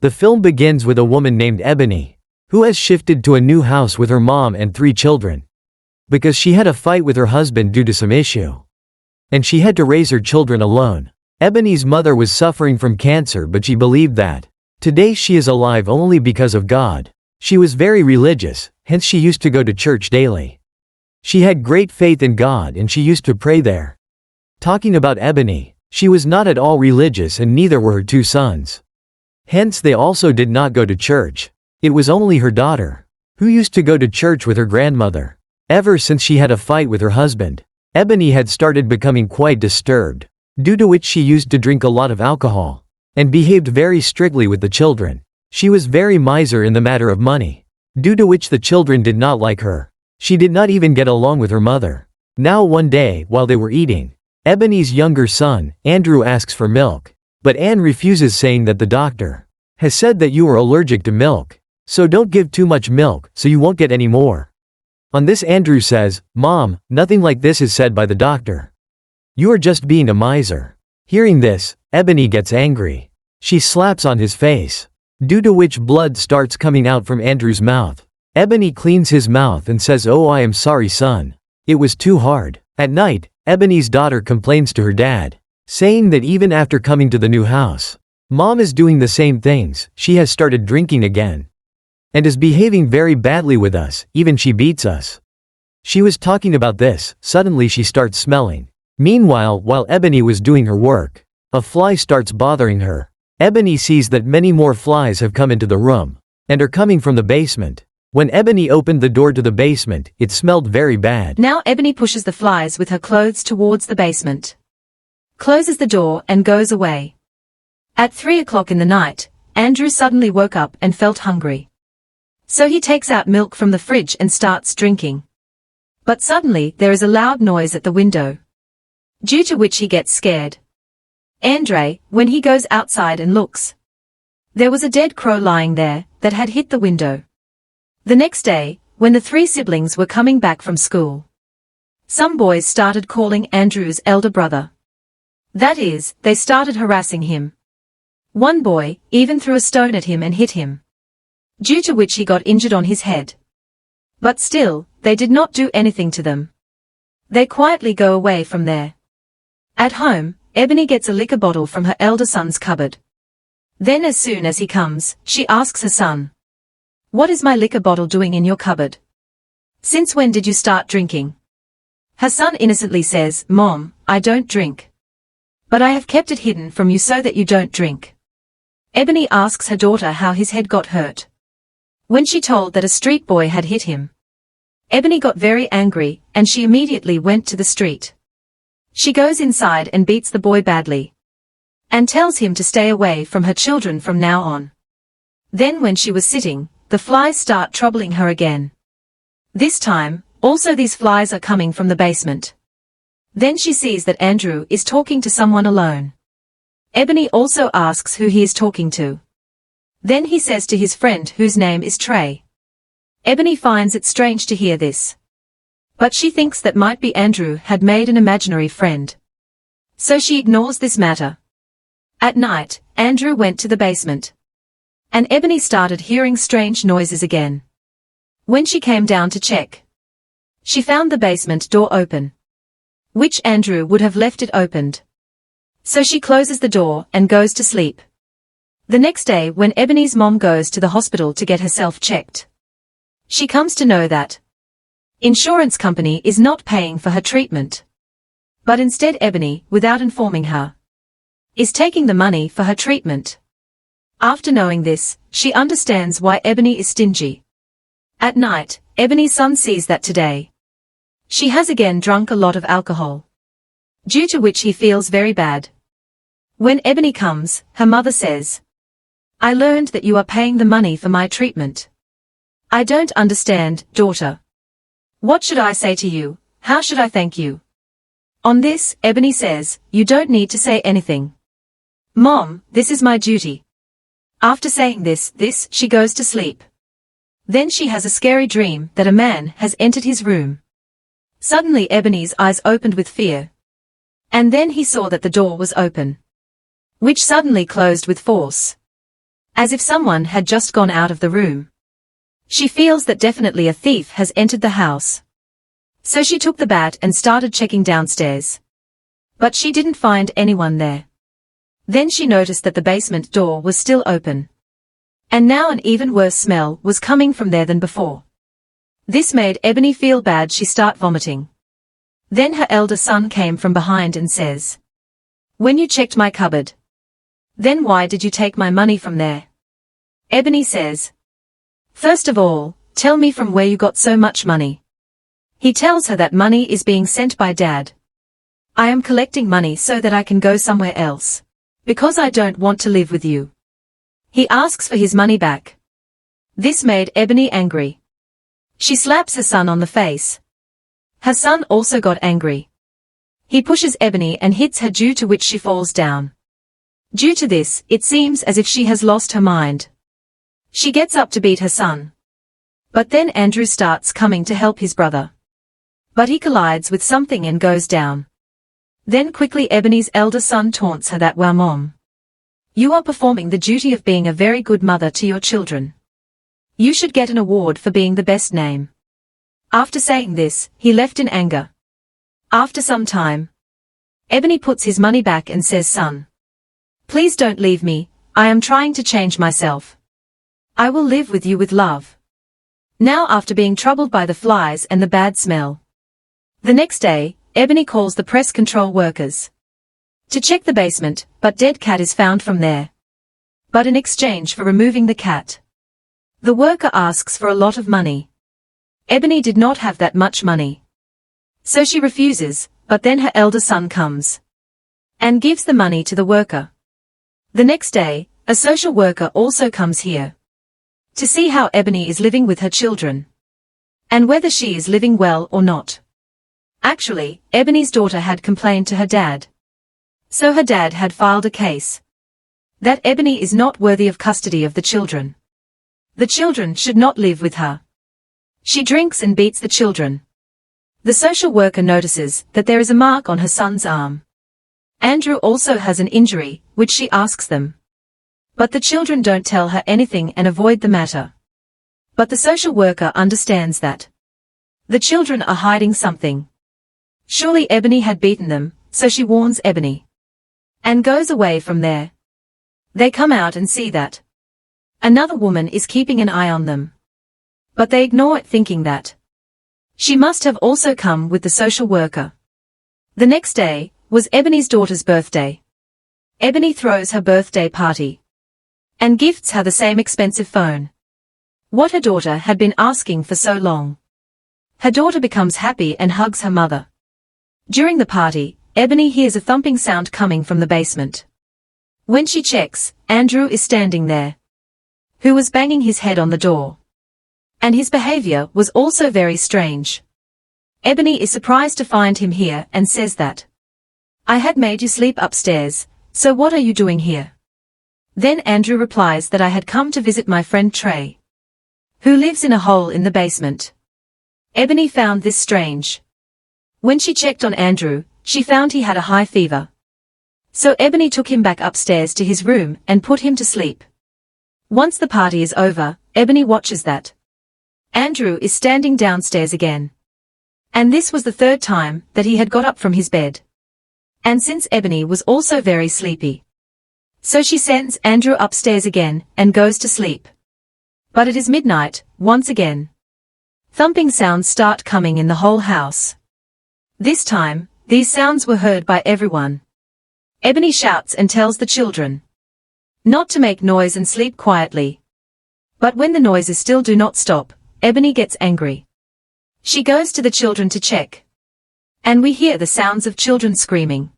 The film begins with a woman named Ebony, who has shifted to a new house with her mom and 3 children. Because she had a fight with her husband due to some issue. And she had to raise her children alone. Ebony's mother was suffering from cancer, but she believed that today she is alive only because of God. She was very religious, hence she used to go to church daily. She had great faith in God and she used to pray there. Talking about Ebony, she was not at all religious and neither were her 2 sons. Hence they also did not go to church. It was only her daughter, who used to go to church with her grandmother. Ever since she had a fight with her husband, Ebony had started becoming quite disturbed, due to which she used to drink a lot of alcohol, and behaved very strictly with the children. She was very miser in the matter of money, due to which the children did not like her. She did not even get along with her mother. Now one day, while they were eating, Ebony's younger son, Andrew, asks for milk. But Anne refuses, saying that the doctor has said that you are allergic to milk, so don't give too much milk, so you won't get any more. On this Andrew says, "Mom, nothing like this is said by the doctor. You are just being a miser." Hearing this, Ebony gets angry. She slaps on his face, due to which blood starts coming out from Andrew's mouth. Ebony cleans his mouth and says, "Oh, I am sorry, son. It was too hard." At night, Ebony's daughter complains to her dad, saying that even after coming to the new house, Mom is doing the same things. She has started drinking again and is behaving very badly with us, even she beats us. She was talking about this, suddenly she starts smelling. Meanwhile, while Ebony was doing her work, a fly starts bothering her. Ebony sees that many more flies have come into the room and are coming from the basement. When Ebony opened the door to the basement, it smelled very bad. Now Ebony pushes the flies with her clothes towards the basement, closes the door and goes away. At 3 o'clock in the night, Andrew suddenly woke up and felt hungry. So he takes out milk from the fridge and starts drinking. But suddenly there is a loud noise at the window, due to which he gets scared. Andre, when he goes outside and looks, there was a dead crow lying there that had hit the window. The next day, when the 3 siblings were coming back from school, some boys started calling Andrew's elder brother. That is, they started harassing him. One boy even threw a stone at him and hit him, due to which he got injured on his head. But still, they did not do anything to them. They quietly go away from there. At home, Ebony gets a liquor bottle from her elder son's cupboard. Then as soon as he comes, she asks her son, "What is my liquor bottle doing in your cupboard? Since when did you start drinking?" Her son innocently says, "Mom, I don't drink. But I have kept it hidden from you so that you don't drink." Ebony asks her daughter how his head got hurt. When she told that a street boy had hit him, Ebony got very angry, and she immediately went to the street. She goes inside and beats the boy badly, and tells him to stay away from her children from now on. Then when she was sitting, the flies start troubling her again. This time, also these flies are coming from the basement. Then she sees that Andrew is talking to someone alone. Ebony also asks who he is talking to. Then he says to his friend whose name is Trey. Ebony finds it strange to hear this, but she thinks that might be Andrew had made an imaginary friend. So she ignores this matter. At night, Andrew went to the basement, and Ebony started hearing strange noises again. When she came down to check, she found the basement door open, which Andrew would have left it opened. So she closes the door and goes to sleep. The next day, when Ebony's mom goes to the hospital to get herself checked, she comes to know that insurance company is not paying for her treatment, but instead Ebony, without informing her, is taking the money for her treatment. After knowing this, she understands why Ebony is stingy. At night, Ebony's son sees that today she has again drunk a lot of alcohol, due to which he feels very bad. When Ebony comes, her mother says, "I learned that you are paying the money for my treatment. I don't understand, daughter. What should I say to you? How should I thank you?" On this, Ebony says, "You don't need to say anything. Mom, this is my duty." After saying this, she goes to sleep. Then she has a scary dream that a man has entered his room. Suddenly Ebony's eyes opened with fear. And then he saw that the door was open, which suddenly closed with force. as if someone had just gone out of the room. She feels that definitely a thief has entered the house. So she took the bat and started checking downstairs. But she didn't find anyone there. Then she noticed that the basement door was still open. And now an even worse smell was coming from there than before. This made Ebony feel bad. She started vomiting. Then her elder son came from behind and says, "When you checked my cupboard, then why did you take my money from there?" Ebony says, "First of all, tell me from where you got so much money." He tells her that money is being sent by Dad. "I am collecting money so that I can go somewhere else, because I don't want to live with you." He asks for his money back. This made Ebony angry. She slaps her son on the face. Her son also got angry. He pushes Ebony and hits her, due to which she falls down. Due to this, it seems as if she has lost her mind. She gets up to beat her son. But then Andrew starts coming to help his brother. But he collides with something and goes down. Then quickly Ebony's elder son taunts her that, "Wow, Mom, you are performing the duty of being a very good mother to your children. You should get an award for being the best name." After saying this, he left in anger. After some time, Ebony puts his money back and says, "Son, please don't leave me. I am trying to change myself. I will live with you with love." Now, after being troubled by the flies and the bad smell, the next day, Ebony calls the pest control workers to check the basement, but dead cat is found from there. But in exchange for removing the cat, the worker asks for a lot of money. Ebony did not have that much money, so she refuses, but then her elder son comes and gives the money to the worker. The next day, a social worker also comes here to see how Ebony is living with her children, and whether she is living well or not. Actually, Ebony's daughter had complained to her dad. So her dad had filed a case that Ebony is not worthy of custody of the children. The children should not live with her. She drinks and beats the children. The social worker notices that there is a mark on her son's arm. Andrew also has an injury, which she asks them. But the children don't tell her anything and avoid the matter. But the social worker understands that the children are hiding something. Surely Ebony had beaten them, so she warns Ebony and goes away from there. They come out and see that another woman is keeping an eye on them. But they ignore it, thinking that she must have also come with the social worker. The next day was Ebony's daughter's birthday. Ebony throws her birthday party and gifts her the same expensive phone, what her daughter had been asking for so long. Her daughter becomes happy and hugs her mother. During the party, Ebony hears a thumping sound coming from the basement. When she checks, Andrew is standing there, who was banging his head on the door. And his behavior was also very strange. Ebony is surprised to find him here and says that, "I had made you sleep upstairs, so what are you doing here?" Then Andrew replies that, "I had come to visit my friend Trey, who lives in a hole in the basement." Ebony found this strange. When she checked on Andrew, she found he had a high fever. So Ebony took him back upstairs to his room and put him to sleep. Once the party is over, Ebony watches that Andrew is standing downstairs again. And this was the third time that he had got up from his bed. And since Ebony was also very sleepy, so she sends Andrew upstairs again and goes to sleep. But it is midnight, once again. Thumping sounds start coming in the whole house. This time, these sounds were heard by everyone. Ebony shouts and tells the children not to make noise and sleep quietly. But when the noises still do not stop, Ebony gets angry. She goes to the children to check. And we hear the sounds of children screaming.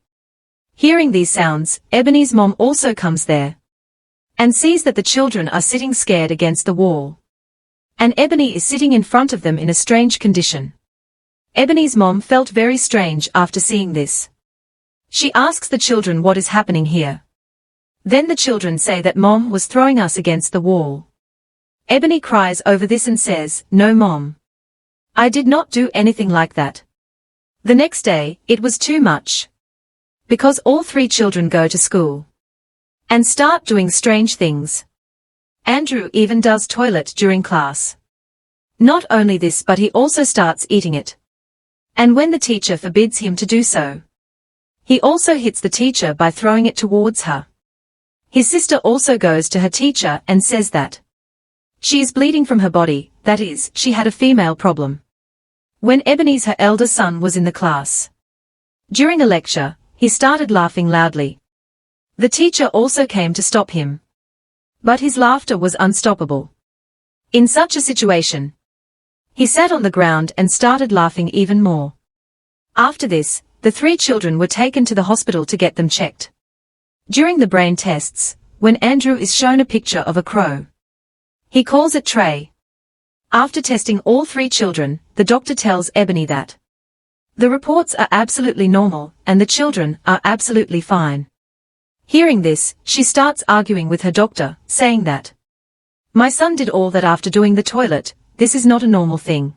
Hearing these sounds, Ebony's mom also comes there and sees that the children are sitting scared against the wall. And Ebony is sitting in front of them in a strange condition. Ebony's mom felt very strange after seeing this. She asks the children what is happening here. Then the children say that Mom was throwing us against the wall. Ebony cries over this and says, "No, Mom. I did not do anything like that." The next day, it was too much, because all three children go to school and start doing strange things. Andrew even does toilet during class. Not only this, but he also starts eating it. And when the teacher forbids him to do so, he also hits the teacher by throwing it towards her. His sister also goes to her teacher and says that she is bleeding from her body, that is, she had a female problem. When Ebony's her elder son was in the class, during a lecture, he started laughing loudly. The teacher also came to stop him, but his laughter was unstoppable. In such a situation, he sat on the ground and started laughing even more. After this, the 3 children were taken to the hospital to get them checked. During the brain tests, when Andrew is shown a picture of a crow, he calls it Trey. After testing all 3 children, the doctor tells Ebony that the reports are absolutely normal and the children are absolutely fine. Hearing this, she starts arguing with her doctor, saying that my son did all that after doing the toilet. This is not a normal thing.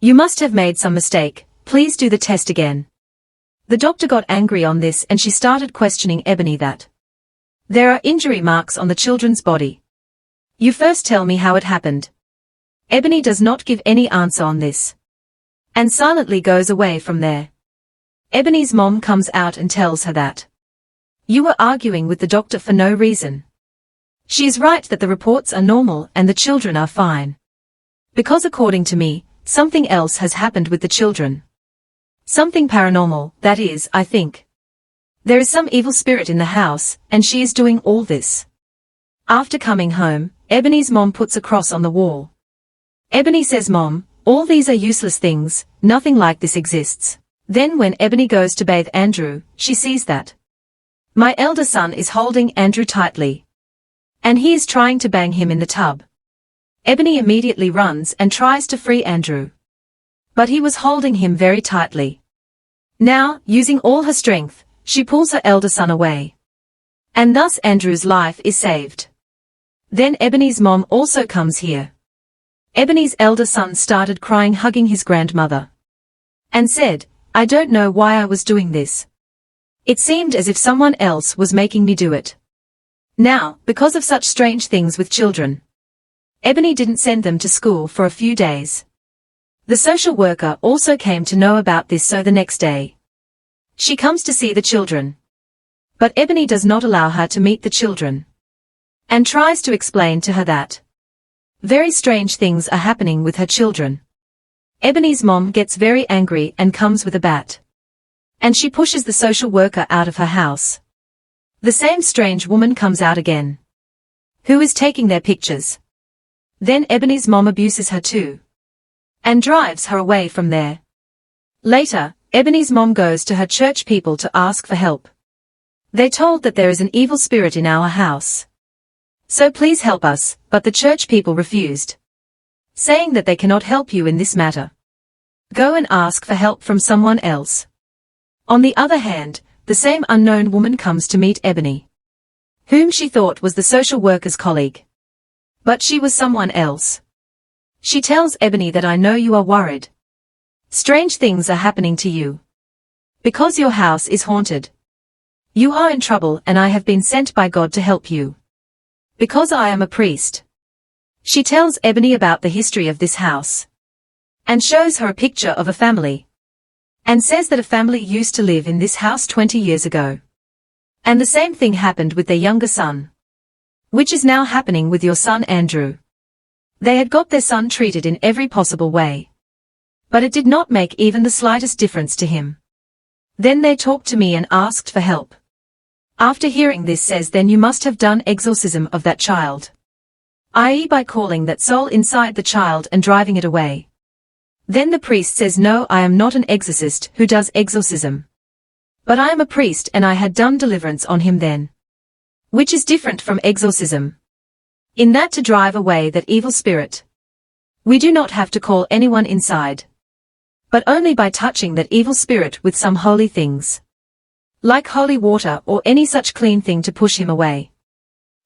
You must have made some mistake, please do the test again. The doctor got angry on this and she started questioning Ebony that there are injury marks on the children's body. You first tell me how it happened. Ebony does not give any answer on this, and silently goes away from there. Ebony's mom comes out and tells her that you were arguing with the doctor for no reason. She is right that the reports are normal and the children are fine. Because according to me, something else has happened with the children. Something paranormal, that is, I think. There is some evil spirit in the house, and she is doing all this. After coming home, Ebony's mom puts a cross on the wall. Ebony says, Mom, all these are useless things, nothing like this exists. Then when Ebony goes to bathe Andrew, she sees that my elder son is holding Andrew tightly, and he is trying to bang him in the tub. Ebony immediately runs and tries to free Andrew, but he was holding him very tightly. Now, using all her strength, she pulls her elder son away, and thus Andrew's life is saved. Then Ebony's mom also comes here. Ebony's elder son started crying, hugging his grandmother, and said, I don't know why I was doing this. It seemed as if someone else was making me do it. Now, because of such strange things with children, Ebony didn't send them to school for a few days. The social worker also came to know about this, so the next day, she comes to see the children. But Ebony does not allow her to meet the children, and tries to explain to her that very strange things are happening with her children. Ebony's mom gets very angry and comes with a bat, and she pushes the social worker out of her house. The same strange woman comes out again, who is taking their pictures. Then Ebony's mom abuses her too, and drives her away from there. Later, Ebony's mom goes to her church people to ask for help. They told that there is an evil spirit in our house, so please help us, but the church people refused, saying that they cannot help you in this matter. Go and ask for help from someone else. On the other hand, the same unknown woman comes to meet Ebony, whom she thought was the social worker's colleague. But she was someone else. She tells Ebony that I know you are worried. Strange things are happening to you, because your house is haunted. You are in trouble and I have been sent by God to help you, because I am a priest. She tells Ebony about the history of this house, and shows her a picture of a family, and says that a family used to live in this house 20 years ago. And the same thing happened with their younger son, which is now happening with your son Andrew. They had got their son treated in every possible way, but it did not make even the slightest difference to him. Then they talked to me and asked for help. After hearing this, says, then you must have done exorcism of that child, i.e. by calling that soul inside the child and driving it away. Then the priest says, no, I am not an exorcist who does exorcism, but I am a priest and I had done deliverance on him then, which is different from exorcism, in that to drive away that evil spirit, we do not have to call anyone inside, but only by touching that evil spirit with some holy things, like holy water or any such clean thing, to push him away.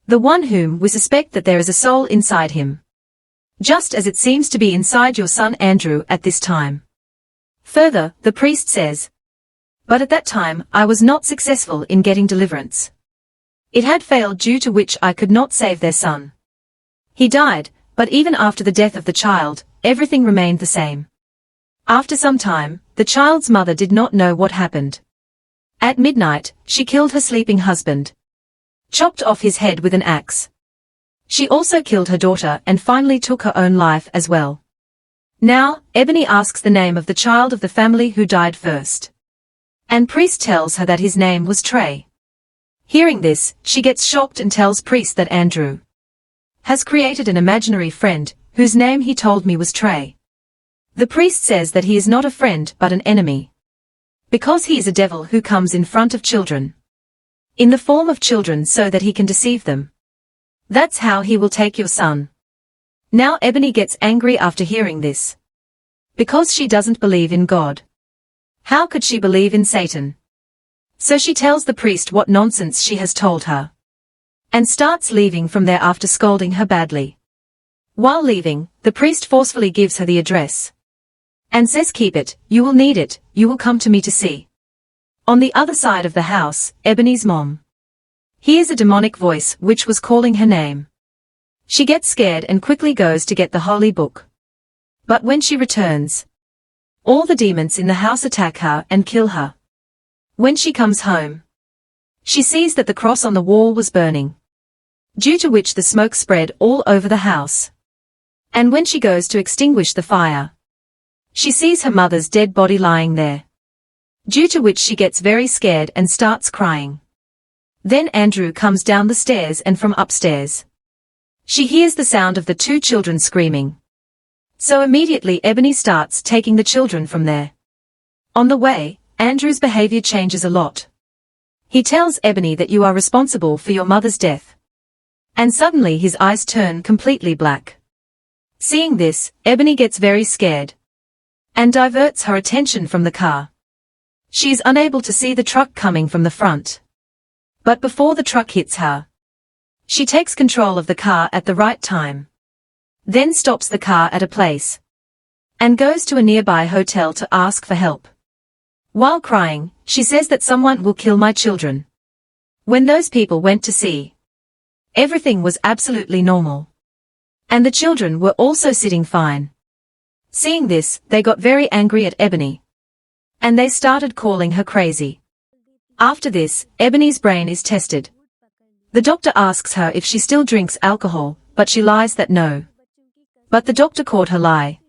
The one whom we suspect that there is a soul inside him, just as it seems to be inside your son Andrew at this time. Further, the priest says, but at that time I was not successful in getting deliverance. It had failed, due to which I could not save their son. He died, but even after the death of the child, everything remained the same. After some time, the child's mother did not know what happened. At midnight, she killed her sleeping husband, chopped off his head with an axe. She also killed her daughter and finally took her own life as well. Now, Ebony asks the name of the child of the family who died first. And Priest tells her that his name was Trey. Hearing this, she gets shocked and tells Priest that Andrew has created an imaginary friend, whose name he told me was Trey. The priest says that he is not a friend but an enemy, because he is a devil who comes in front of children, in the form of children so that he can deceive them. That's how he will take your son. Now Ebony gets angry after hearing this, because she doesn't believe in God. How could she believe in Satan? So she tells the priest what nonsense she has told her, and starts leaving from there after scolding her badly. While leaving, the priest forcefully gives her the address, and says, "Keep it, you will need it, you will come to me to see." On the other side of the house, Ebony's mom hears a demonic voice which was calling her name. She gets scared and quickly goes to get the holy book. But when she returns, all the demons in the house attack her and kill her. When she comes home, she sees that the cross on the wall was burning, due to which the smoke spread all over the house. And when she goes to extinguish the fire, she sees her mother's dead body lying there, due to which she gets very scared and starts crying. Then Andrew comes down the stairs and from upstairs, she hears the sound of the two children screaming. So immediately Ebony starts taking the children from there. On the way, Andrew's behavior changes a lot. He tells Ebony that you are responsible for your mother's death. And suddenly his eyes turn completely black. Seeing this, Ebony gets very scared and diverts her attention from the car. She is unable to see the truck coming from the front. But before the truck hits her, she takes control of the car at the right time, then stops the car at a place, and goes to a nearby hotel to ask for help. While crying, she says that someone will kill my children. When those people went to see, everything was absolutely normal, and the children were also sitting fine. Seeing this, they got very angry at Ebony, and they started calling her crazy. After this, Ebony's brain is tested. The doctor asks her if she still drinks alcohol, but she lies that no. But the doctor caught her lie,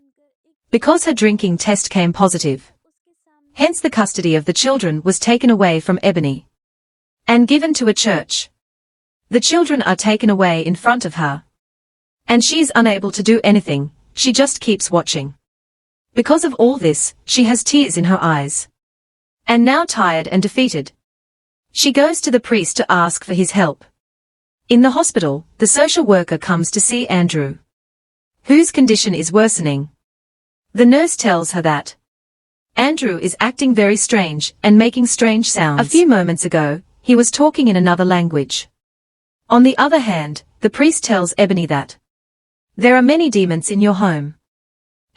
because her drinking test came positive. Hence the custody of the children was taken away from Ebony and given to a church. The children are taken away in front of her, and she is unable to do anything, she just keeps watching. Because of all this, she has tears in her eyes. And now tired and defeated, she goes to the priest to ask for his help. In the hospital, the social worker comes to see Andrew, whose condition is worsening. The nurse tells her that Andrew is acting very strange and making strange sounds. A few moments ago, he was talking in another language. On the other hand, the priest tells Ebony that there are many demons in your home,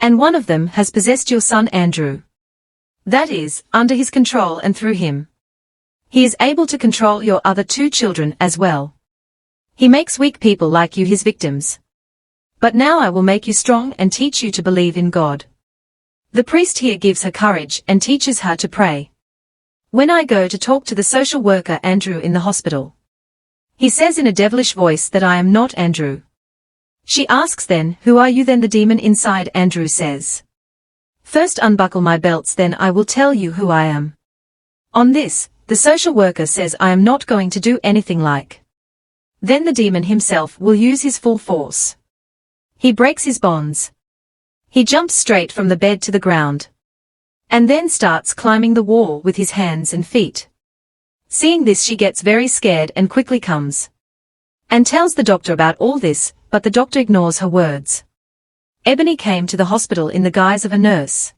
and one of them has possessed your son Andrew. That is, under his control, and through him, he is able to control your other two children as well. He makes weak people like you his victims. But now I will make you strong and teach you to believe in God. The priest here gives her courage and teaches her to pray. When I go to talk to the social worker Andrew in the hospital, he says in a devilish voice that I am not Andrew. She asks then, "Who are you?" Then the demon inside Andrew says, "First unbuckle my belts, then I will tell you who I am." On this, the social worker says, "I am not going to do anything like." Then the demon himself will use his full force. He breaks his bonds. He jumps straight from the bed to the ground, and then starts climbing the wall with his hands and feet. Seeing this, she gets very scared and quickly comes and tells the doctor about all this, but the doctor ignores her words. Ebony came to the hospital in the guise of a nurse,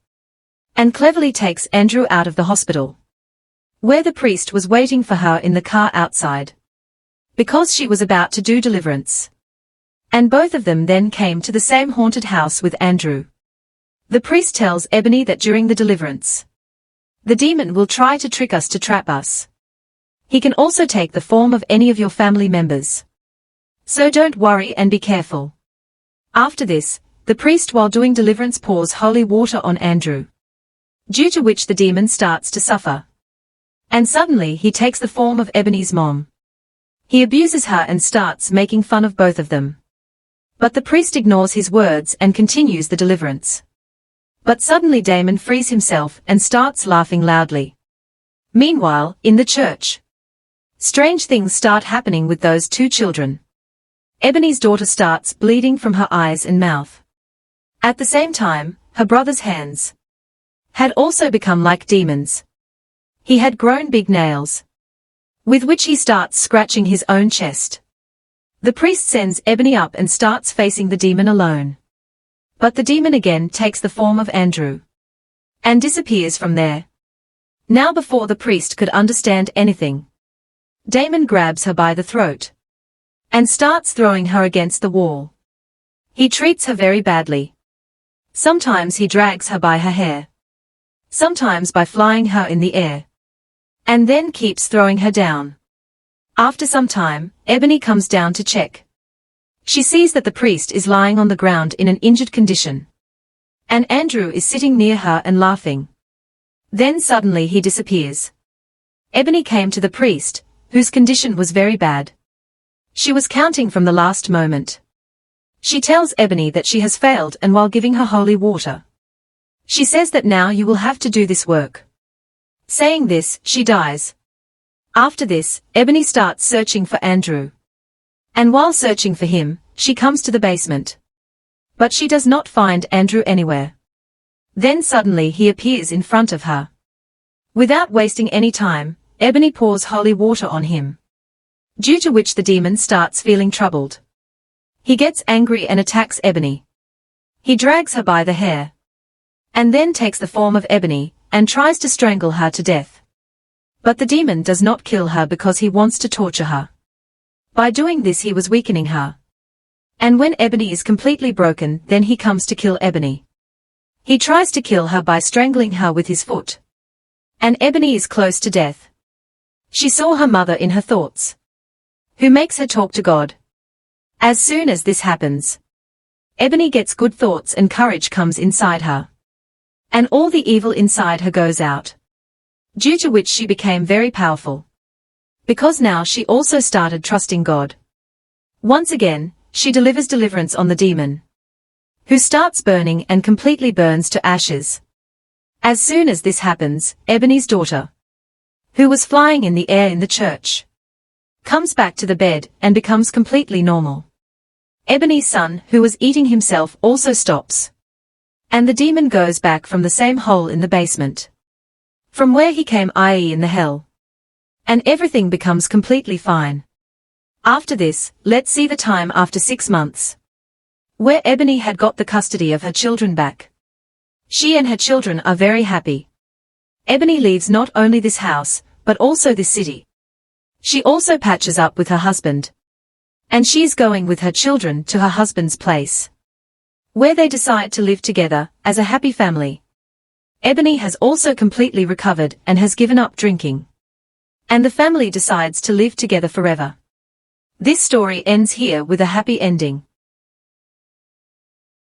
and cleverly takes Andrew out of the hospital, where the priest was waiting for her in the car outside, because she was about to do deliverance. And both of them then came to the same haunted house with Andrew. The priest tells Ebony that during the deliverance, the demon will try to trick us to trap us. He can also take the form of any of your family members. So don't worry and be careful. After this, the priest while doing deliverance pours holy water on Andrew, due to which the demon starts to suffer. And suddenly he takes the form of Ebony's mom. He abuses her and starts making fun of both of them. But the priest ignores his words and continues the deliverance. But suddenly Damon frees himself and starts laughing loudly. Meanwhile, in the church, strange things start happening with those two children. Ebony's daughter starts bleeding from her eyes and mouth. At the same time, her brother's hands had also become like demons. He had grown big nails, with which he starts scratching his own chest. The priest sends Ebony up and starts facing the demon alone. But the demon again takes the form of Andrew and disappears from there. Now before the priest could understand anything, Damon grabs her by the throat and starts throwing her against the wall. He treats her very badly. Sometimes he drags her by her hair, sometimes by flying her in the air, and then keeps throwing her down. After some time, Ebony comes down to check. She sees that the priest is lying on the ground in an injured condition, and Andrew is sitting near her and laughing. Then suddenly he disappears. Ebony came to the priest, whose condition was very bad. She was counting from the last moment. She tells Ebony that she has failed, and while giving her holy water, she says that now you will have to do this work. Saying this, she dies. After this, Ebony starts searching for Andrew. And while searching for him, she comes to the basement. But she does not find Andrew anywhere. Then suddenly he appears in front of her. Without wasting any time, Ebony pours holy water on him, due to which the demon starts feeling troubled. He gets angry and attacks Ebony. He drags her by the hair, and then takes the form of Ebony, and tries to strangle her to death. But the demon does not kill her because he wants to torture her. By doing this he was weakening her. And when Ebony is completely broken, then he comes to kill Ebony. He tries to kill her by strangling her with his foot. And Ebony is close to death. She saw her mother in her thoughts, who makes her talk to God. As soon as this happens, Ebony gets good thoughts and courage comes inside her. And all the evil inside her goes out, due to which she became very powerful. Because now she also started trusting God. Once again, she delivers deliverance on the demon, who starts burning and completely burns to ashes. As soon as this happens, Ebony's daughter, who was flying in the air in the church, comes back to the bed and becomes completely normal. Ebony's son, who was eating himself, also stops. And the demon goes back from the same hole in the basement, from where he came, i.e. in the hell. And everything becomes completely fine. After this, let's see the time after 6 months, where Ebony had got the custody of her children back. She and her children are very happy. Ebony leaves not only this house, but also this city. She also patches up with her husband. And she is going with her children to her husband's place, where they decide to live together as a happy family. Ebony has also completely recovered and has given up drinking. And the family decides to live together forever. This story ends here with a happy ending.